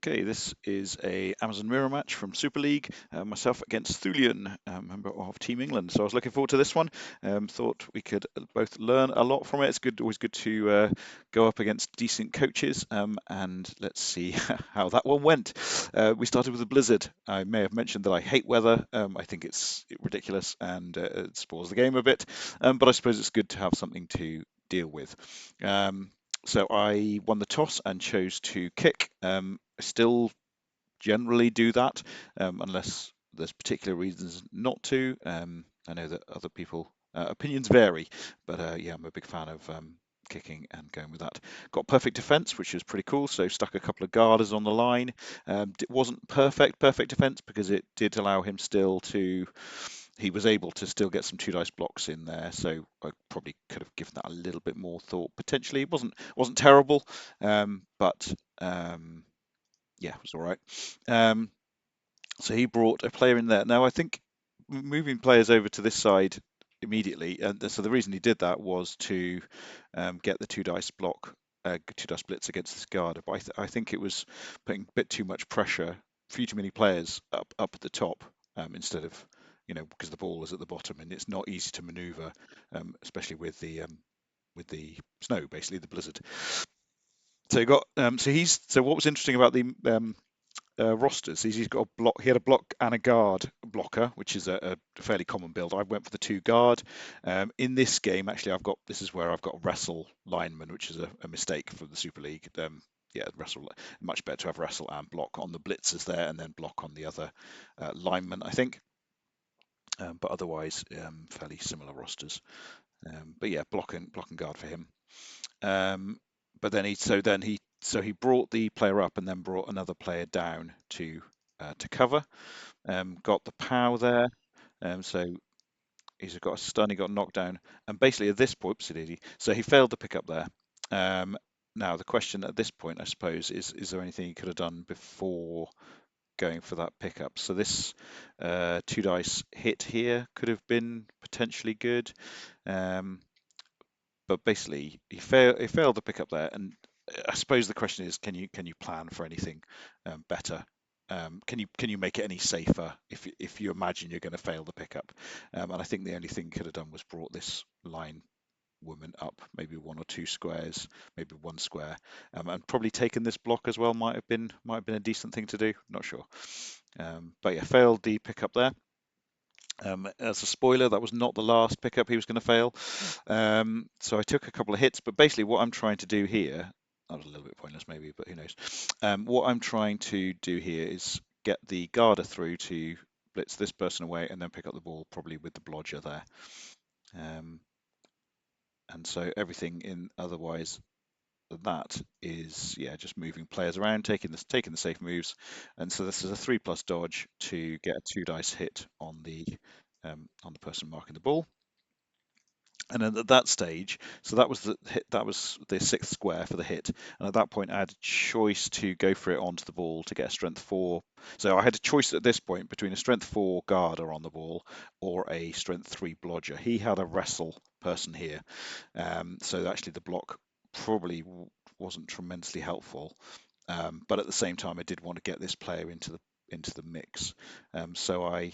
Okay, this is a Amazon Mirror match from Super League. Myself against Thulean, member of Team England. So I was looking forward to this one. Thought we could both learn a lot from it. It's always good to go up against decent coaches. And let's see how that one went. We started with a blizzard. I may have mentioned that I hate weather. I think it's ridiculous and it spoils the game a bit. But I suppose it's good to have something to deal with. Um, so I won the toss and chose to kick. I still generally do that unless there's particular reasons not to. I know that other people opinions vary, but yeah, I'm a big fan of kicking and going with that. Got perfect defense, which is pretty cool. So stuck a couple of guarders on the line. It wasn't perfect defense because it did allow him still to. He was able to still get some two dice blocks in there, so I probably could have given that a little bit more thought. Potentially, it wasn't terrible, but yeah, it was all right. Um, so he brought a player in there. Now I think moving players over to this side immediately, and so the reason he did that was to get the two dice blitz against this guard. But I think it was putting a bit too much pressure, few too many players up at the top instead of because the ball is at the bottom and it's not easy to maneuver, especially with the snow, basically the blizzard. So you got so what was interesting about the rosters. He's got a block. He had a block and a guard blocker, which is a fairly common build. I went for the two guard. In this game, actually, this is where I've got wrestle lineman, which is a mistake for the Super League. Yeah, wrestle much better to have wrestle and block on the blitzers there, and then block on the other lineman, I think. But otherwise, fairly similar rosters. But yeah, block and guard for him. Um, but then he brought the player up and then brought another player down to cover. Got the pow there. So he's got a stun, he got knocked down, and basically at this point, so he failed to pick up there. Um, Now the question at this point, I suppose, is there anything he could have done before going for that pickup? So this two dice hit here could have been potentially good. Um, but basically he failed to pick up there, and I suppose the question is, can you plan for anything better? Can you make it any safer if you imagine you're going to fail the pickup? And I think the only thing he could have done was brought this line woman up, maybe one or two squares, maybe one square, and probably taken this block as well might have been a decent thing to do. Not sure, but yeah, failed the pickup there. As a spoiler, that was not the last pickup he was going to fail. So I took a couple of hits, but basically what I'm trying to do here, that was a little bit pointless maybe, but who knows. What I'm trying to do here is get the Garda through to blitz this person away and then pick up the ball probably with the blodger there. Um, and so everything in otherwise that is yeah just moving players around, taking the safe moves, and so this is a 3+ dodge to get a two dice hit on the person marking the ball. And then at that stage, so that was the hit, that was the sixth square for the hit. And at that point, I had a choice to go for it onto the ball to get a strength four. So I had a choice at this point between a strength four guarder on the ball or a strength three blodger. He had a wrestle person here, so actually the block probably wasn't tremendously helpful. But at the same time, I did want to get this player into the mix. So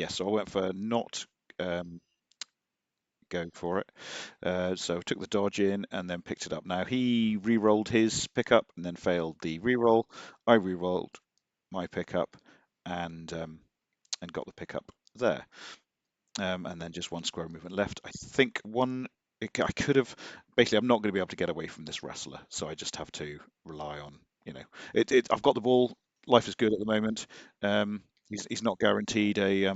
so I went for not. Um, Going for it. So took the dodge in and then picked it up. Now he re-rolled his pickup and then failed the re-roll. I re-rolled my pickup and and got the pickup there. And then just one square movement left. I think I could have basically. I'm not going to be able to get away from this wrestler, so I just have to rely on I've got the ball. Life is good at the moment. He's not guaranteed a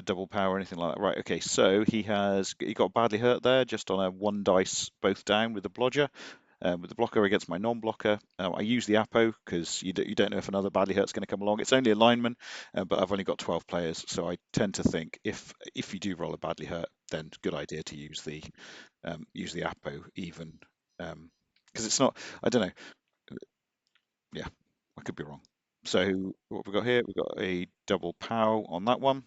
double power or anything like that. Right, okay, so he got badly hurt there, just on a one dice both down with the blodger. With the blocker against my non-blocker, I use the Apo because you don't know if another badly hurt's going to come along. It's only a lineman, but I've only got 12 players, so I tend to think if you do roll a badly hurt, then good idea to use the Apo even because it's not. I don't know. Yeah, I could be wrong. So what we got here? We got a double pow on that one.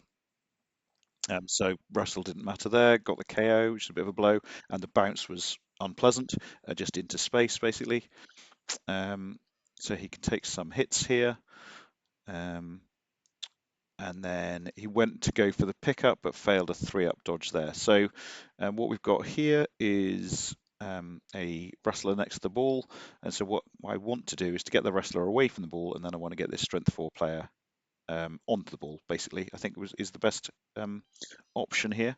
So Russell didn't matter there, got the KO, which is a bit of a blow, and the bounce was unpleasant, just into space basically. Um, so he can take some hits here. Um, and then he went to go for the pickup, but failed a 3-up dodge there. So what we've got here is a wrestler next to the ball. And so what I want to do is to get the wrestler away from the ball, and then I want to get this strength 4 player onto the ball, basically. I think is the best option here.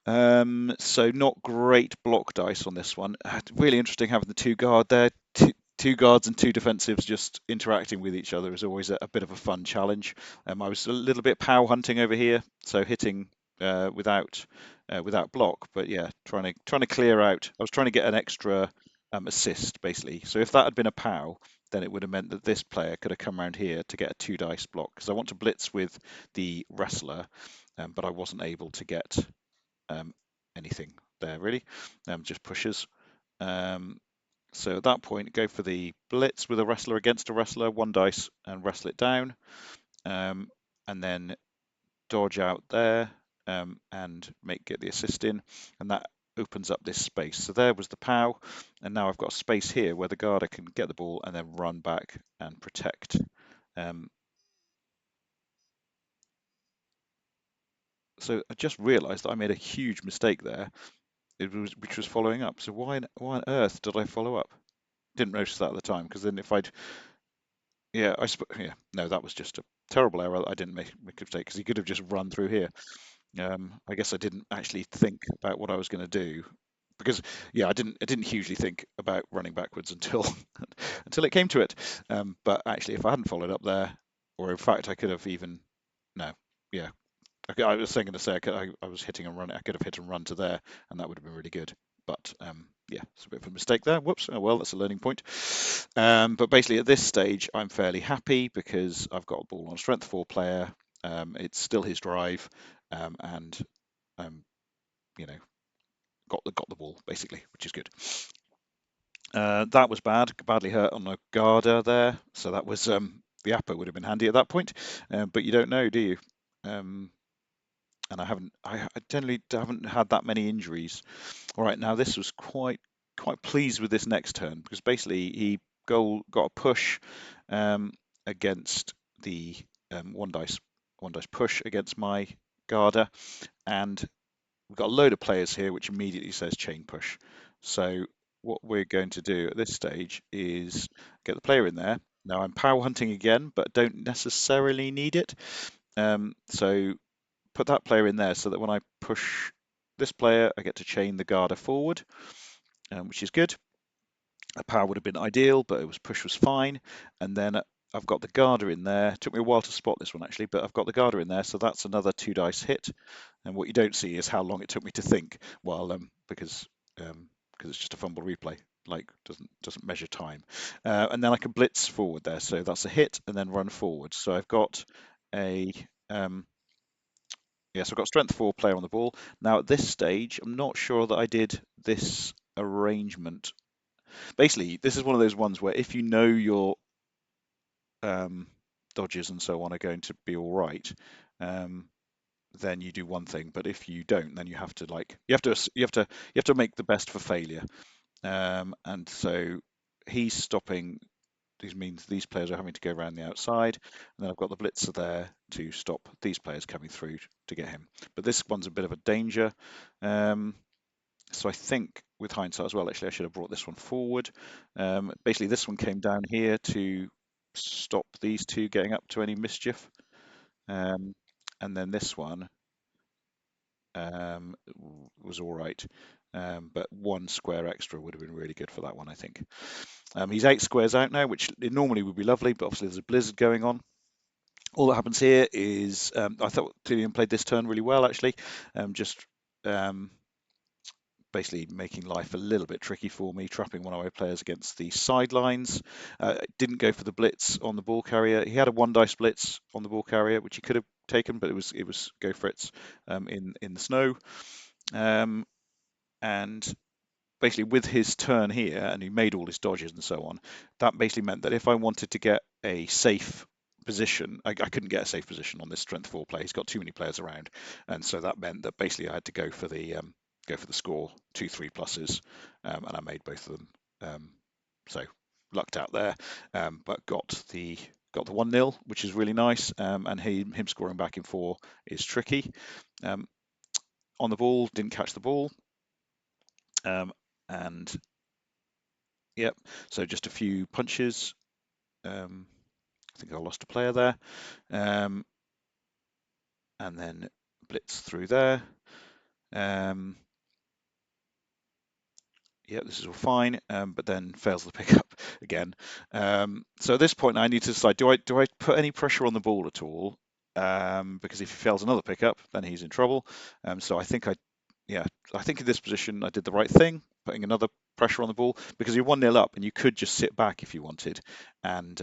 So not great block dice on this one. Really interesting having the 2 guard there. Two guards and 2 defensives just interacting with each other is always a bit of a fun challenge. I was a little bit pow hunting over here, so hitting without block, but yeah, trying to clear out. I was trying to get an extra assist basically. So if that had been a pow, then it would have meant that this player could have come around here to get a 2 dice block, because I want to blitz with the wrestler, but I wasn't able to get um, anything there really, just pushes. Um, so at that point, go for the blitz with a wrestler against a wrestler, 1 dice, and wrestle it down, and then dodge out there and get the assist in, and that opens up this space. So there was the POW, and now I've got a space here where the guarder can get the ball and then run back and protect. So I just realised that I made a huge mistake there, which was following up. So why on earth did I follow up? Didn't notice that at the time, because then if I'd no, that was just a terrible error. I didn't make a mistake, because he could have just run through here. I guess I didn't actually think about what I was going to do, because I didn't hugely think about running backwards until until it came to it. But actually, if I hadn't followed up there, or in fact, I could have even no, yeah, I was thinking to say I was hitting and running. I could have hit and run to there, and that would have been really good. But yeah, it's a bit of a mistake there. Whoops. Oh well, that's a learning point. But basically, at this stage, I'm fairly happy because I've got a ball on strength 4 player. It's still his drive, and you know, got the ball basically, which is good. That was badly hurt on a Garda there. So that was the Appa would have been handy at that point, but you don't know, do you? Um, and I generally haven't had that many injuries. All right, now this was quite pleased with this next turn, because basically he got a push against the 1 dice push against my Garda, and we've got a load of players here, which immediately says chain push. So what we're going to do at this stage is get the player in there. Now I'm power hunting again, but don't necessarily need it. So put that player in there so that when I push this player, I get to chain the Garda forward, which is good. A power would have been ideal, but push was fine. And then I've got the Garda in there. It took me a while to spot this one actually, but I've got the Garda in there, so that's another 2 dice hit. And what you don't see is how long it took me to think, while because it's just a Fumbbl replay, like doesn't measure time. And then I can blitz forward there, so that's a hit, and then run forward. So I've got a Yes, I've got strength 4 player on the ball. Now at this stage, I'm not sure that I did this arrangement. Basically, this is one of those ones where if you know your dodges and so on are going to be all right, then you do one thing. But if you don't, then you have to make the best for failure. And so he's stopping. These means these players are having to go around the outside, and then I've got the blitzer there to stop these players coming through to get him. But this one's a bit of a danger. So I think with hindsight as well, actually, I should have brought this one forward. Basically, this one came down here to stop these 2 getting up to any mischief. And then this one was all right. But 1 square extra would have been really good for that one, I think. He's 8 squares out now, which normally would be lovely, but obviously there's a blizzard going on. All that happens here is I thought Thulean played this turn really well, actually. Just basically making life a little bit tricky for me, trapping one of my players against the sidelines. Didn't go for the blitz on the ball carrier. He had a 1 dice blitz on the ball carrier, which he could have taken, but it was go for it in the snow. And basically with his turn here, and he made all his dodges and so on, that basically meant that if I wanted to get a safe position, I couldn't get a safe position on this strength 4 play. He's got too many players around, and so that meant that basically I had to go for the score 2 3 pluses, and I made both of them So lucked out there, but got the 1-0, which is really nice. And him scoring back in 4 is tricky. Um, on the ball, didn't catch the ball, and yep. So just a few punches. I think I lost a player there, um, and then blitz through there. Um, yeah, this is all fine, but then fails the pickup again. So at this point, I need to decide: do I put any pressure on the ball at all? Because if he fails another pickup, then he's in trouble. So yeah, I think in this position I did the right thing, putting another pressure on the ball because you're 1-0 up, and you could just sit back if you wanted, and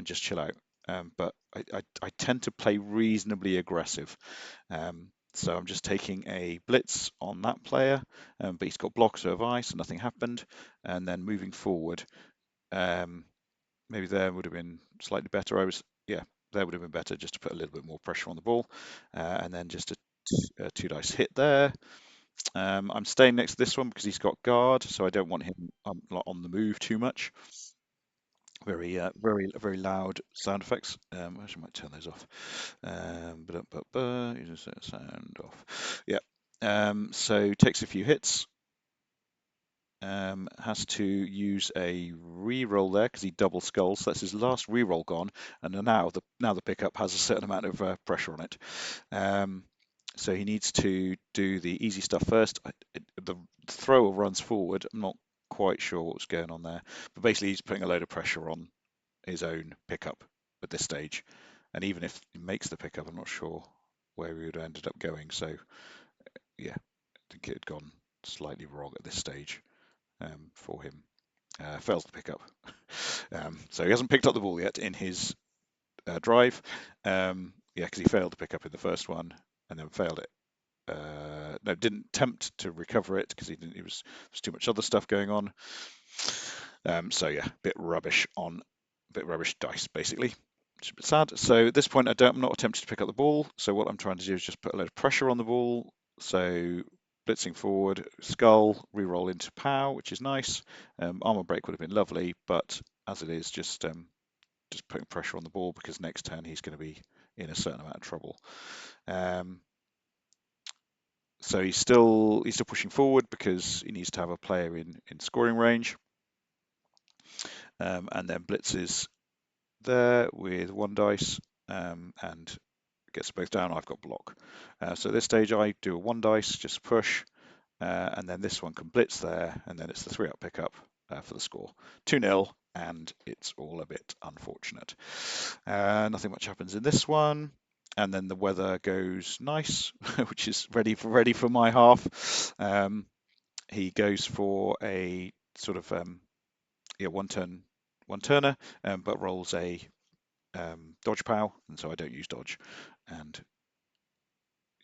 just chill out. But I tend to play reasonably aggressive. So I'm just taking a blitz on that player, but he's got blocks of ice, so nothing happened. And then moving forward, um, maybe there would have been slightly better. Yeah, there would have been better just to put a little bit more pressure on the ball, and then just a 2 dice hit there. I'm staying next to this one because he's got guard, so I don't want him on the move too much. Very loud sound effects. Actually, I might turn those off. You just sound off. Yeah. So takes a few hits. Has to use a re-roll there because he double skulls. That's his last re-roll gone, and now the pickup has a certain amount of pressure on it. So he needs to do the easy stuff first. The thrower runs forward. I'm not quite sure what's going on there, but basically he's putting a load of pressure on his own pickup at this stage. And even if he makes the pickup, I'm not sure where he would have ended up going. So yeah, I think it had gone slightly wrong at this stage for him. Fails to pick up. So he hasn't picked up the ball yet in his drive. Yeah, because he failed to pick up in the first one and then failed it. No, didn't attempt to recover it because he didn't. There was too much other stuff going on. So yeah, bit rubbish dice basically. Which is a bit sad. So at this point, I'm not attempting to pick up the ball. So what I'm trying to do is just put a load of pressure on the ball. So blitzing forward, skull, re-roll into pow, which is nice. Armor break would have been lovely, but as it is, just putting pressure on the ball because next turn he's going to be in a certain amount of trouble. So he's still pushing forward because he needs to have a player in scoring range, and then blitzes there with 1 dice and gets both down. I've got block. So at this stage I do a 1 dice, just push, and then this one can blitz there, and then it's the 3-up pickup for the score. 2-0, and it's all a bit unfortunate. Nothing much happens in this one. And then the weather goes nice, which is ready for my half. He goes for a sort of one turner, but rolls a dodge pow, and so I don't use dodge. And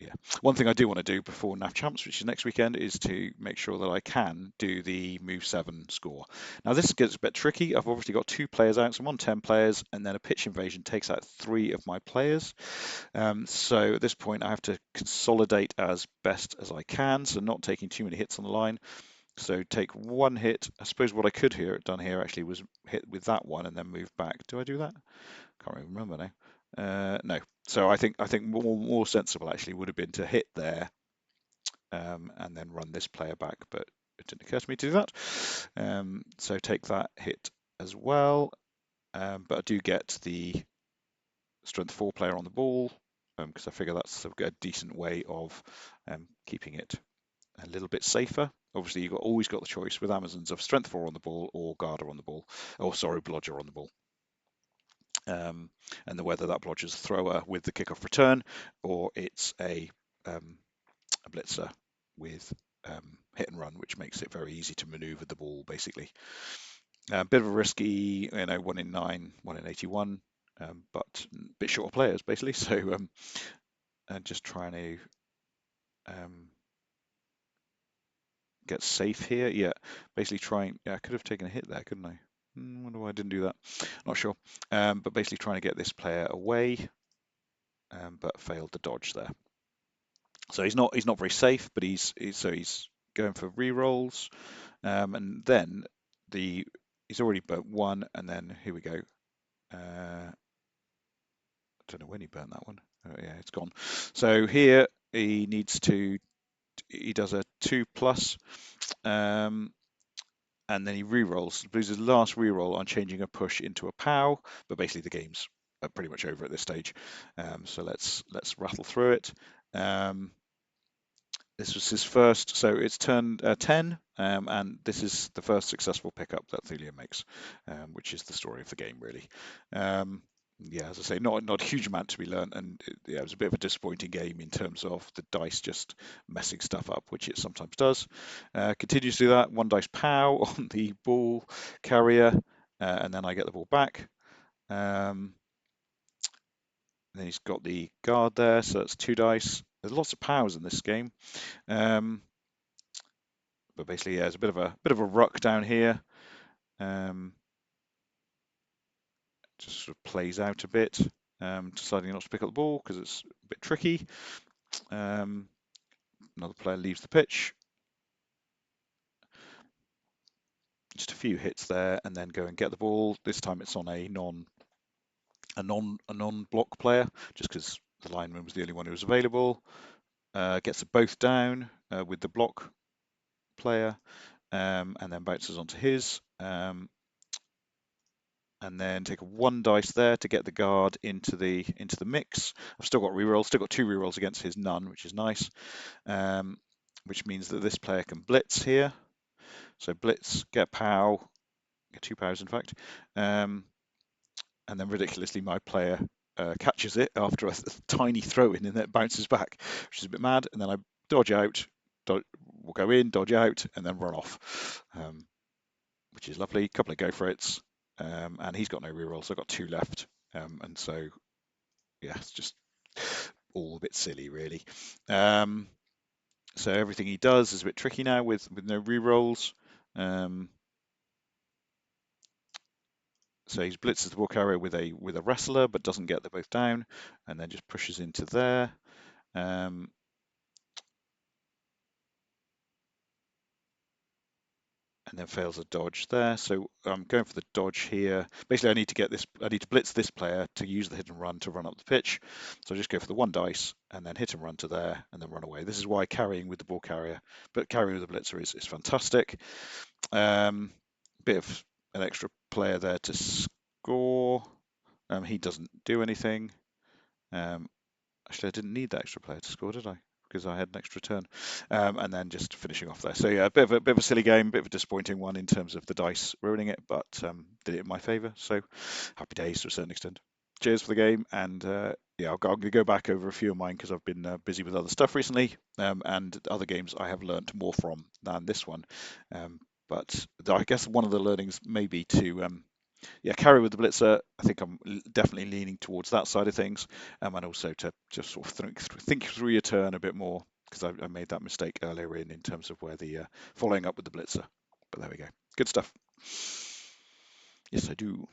yeah, one thing I do want to do before NAF Champs, which is next weekend, is to make sure that I can do the move 7 score. Now this gets a bit tricky. I've obviously got 2 players out, so I'm on 10 players, and then a pitch invasion takes out 3 of my players. So at this point I have to consolidate as best as I can, so not taking too many hits on the line. So take 1 hit. I suppose what I could have done here actually was hit with that one and then move back. Do I do that? Can't even remember now. No. So I think more sensible actually would have been to hit there and then run this player back, but it didn't occur to me to do that. So take that hit as well. But I do get the strength 4 player on the ball because I figure that's a decent way of keeping it a little bit safer. Obviously, you've always got the choice with Amazons of strength 4 on the ball or Garda on the ball, or sorry, Blodger on the ball. And whether that blodger's thrower with the kickoff return or it's a blitzer with hit and run, which makes it very easy to maneuver the ball basically. A bit of a risky, 1 in 9, 1 in 81, but a bit shorter players basically. So just trying to get safe here. Yeah, basically trying. Yeah, I could have taken a hit there, couldn't I? Wonder why I didn't do that. Not sure. But basically trying to get this player away, but failed the dodge there. So he's not very safe, but he's going for re-rolls, and then the he's already burnt one, and then here we go. I don't know when he burnt that one. Yeah, it's gone. So here he needs to, he does a 2+, um, and then he re-rolls, loses his last re-roll on changing a push into a POW, but basically the game's pretty much over at this stage. So let's rattle through it. This was his first, so it's turned 10, and this is the first successful pickup that Thulean makes, which is the story of the game, really. Yeah, as I say, not a huge amount to be learnt, and yeah, it was a bit of a disappointing game in terms of the dice just messing stuff up, which it sometimes does. Continues to do that, one dice POW on the ball carrier, and then I get the ball back. Then he's got the guard there, so that's 2 dice. There's lots of POWs in this game. But basically, yeah, there's a bit of a ruck down here. Just sort of plays out a bit, deciding not to pick up the ball because it's a bit tricky. Another player leaves the pitch. Just a few hits there, and then go and get the ball. This time it's on a non-block player, just because the lineman was the only one who was available. Gets them both down with the block player, and then bounces onto his. And then take a 1 dice there to get the guard into the mix. I've still got rerolls, still got 2 rerolls against his none, which is nice. Which means that this player can blitz here. So blitz, get POW, get 2 POWs in fact. And then ridiculously my player catches it after a tiny throw in and it bounces back, which is a bit mad. And then I dodge out, we'll go in, dodge out, and then run off, which is lovely. Couple of go for it's. And he's got no rerolls, so I've got 2 left. And so, yeah, it's just all a bit silly, really. So everything he does is a bit tricky now with no rerolls. So he blitzes the ball carrier with a wrestler, but doesn't get them both down, and then just pushes into there. And then fails a dodge there. So I'm going for the dodge here. Basically, I need to blitz this player to use the hit and run to run up the pitch. So I just go for the 1 dice and then hit and run to there and then run away. This is why carrying with the ball carrier, but carrying with the blitzer is fantastic. Bit of an extra player there to score. He doesn't do anything. Actually, I didn't need that extra player to score, did I? Because I had an extra turn. And then just finishing off there. So yeah, a bit of a silly game, a bit of a disappointing one in terms of the dice ruining it, but did it in my favour. So happy days to a certain extent. Cheers for the game, and yeah, I'm going to go back over a few of mine because I've been busy with other stuff recently, and other games I have learned more from than this one. But I guess one of the learnings may be to yeah, carry with the blitzer. I think I'm definitely leaning towards that side of things, and also to just sort of think through your turn a bit more because I made that mistake earlier in terms of where the following up with the blitzer. But there we go. Good stuff. Yes, I do.